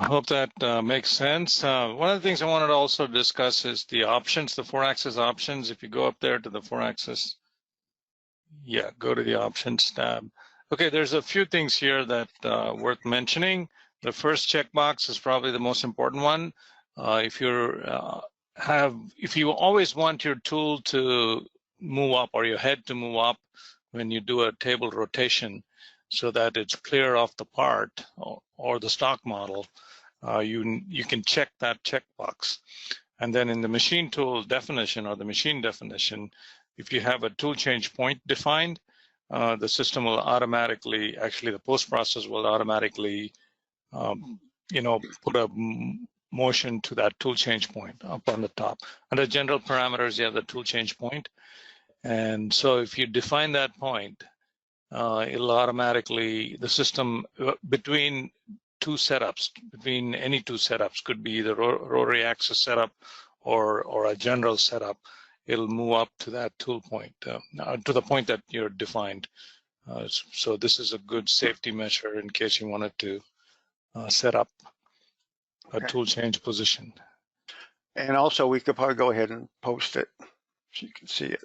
I hope that makes sense. One of the things I wanted to also discuss is the options, the 4-axis options. If you go up there to the 4-axis, yeah, go to the options tab. Okay, there's a few things here that worth mentioning. The first checkbox is probably the most important one. If you always want your tool to move up or your head to move up when you do a table rotation so that it's clear off the part or the stock model, you can check that checkbox. And then in the machine tool definition or the machine definition, if you have a tool change point defined, the system will automatically, actually the post process will automatically, put a motion to that tool change point up on the top. Under general parameters, you have the tool change point. And so if you define that point, it'll automatically, the system between two setups, between any two setups, could be the rotary axis setup or a general setup, it'll move up to that tool point, to the point that you're defined. So this is a good safety measure in case you wanted to set up a tool change position. And also we could probably go ahead and post it so you can see it.